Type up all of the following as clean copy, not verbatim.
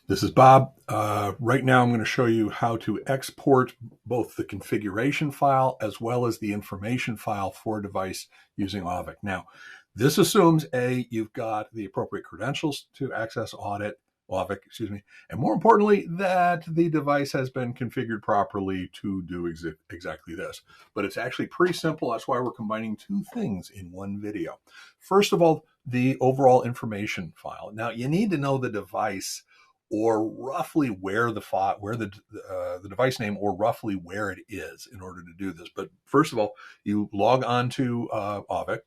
This is Bob. Right now I'm going to show you how to export both the configuration file as well as the information file for a device using Auvik. Now, this assumes you've got the appropriate credentials to access Auvik, and more importantly, that the device has been configured properly to do exactly this. But it's actually pretty simple. That's why we're combining two things in one video. First of all, the overall information file. Now, you need to know the device or roughly where the device name or roughly where it is in order to do this. But first of all, you log on to Auvik,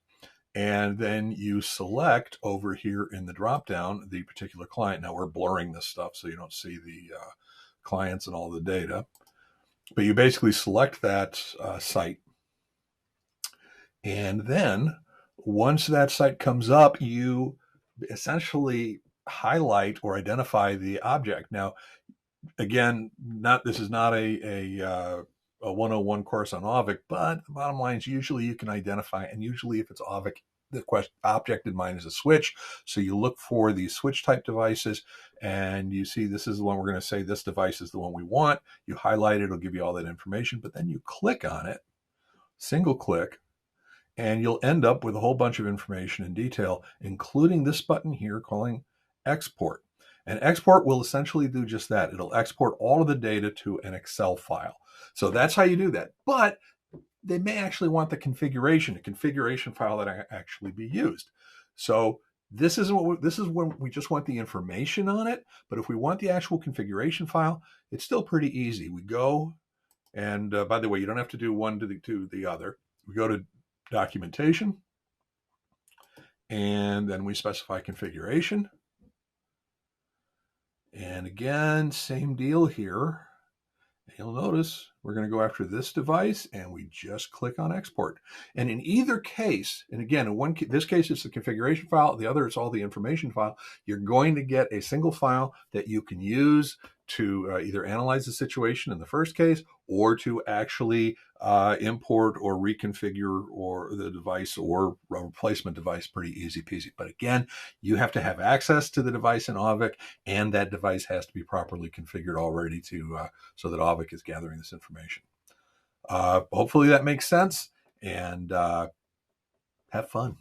and then you select over here in the drop down the particular client. Now we're blurring this stuff so you don't see the clients and all the data, but you basically select that site, and then once that site comes up, you essentially highlight or identify the object. Now, again, this is not a 101 course on Auvik, but the bottom line is usually you can identify, and usually if it's Auvik, the object in mind is a switch. So you look for these switch type devices, and you see this is the one we're going to say this device is the one we want. You highlight it, it'll give you all that information, but then you click on it, single click, and you'll end up with a whole bunch of information in detail, including this button here calling export. And export will essentially do just that. It'll export all of the data to an Excel file. So that's how you do that. But they may actually want a configuration file that actually be used. So this is when we just want the information on it. But if we want the actual configuration file, it's still pretty easy. We go, and by the way, you don't have to do one to the other. We go to documentation, and then we specify configuration. And again, same deal here. You'll notice we're going to go after this device, and we just click on export. And in either case, and again, this case it's the configuration file, the other it's all the information file, you're going to get a single file that you can use to either analyze the situation in the first case or to actually import or reconfigure or the device or a replacement device. Pretty easy peasy. But again, you have to have access to the device in Auvik, and that device has to be properly configured already so that Auvik is gathering this information. Hopefully that makes sense, and have fun.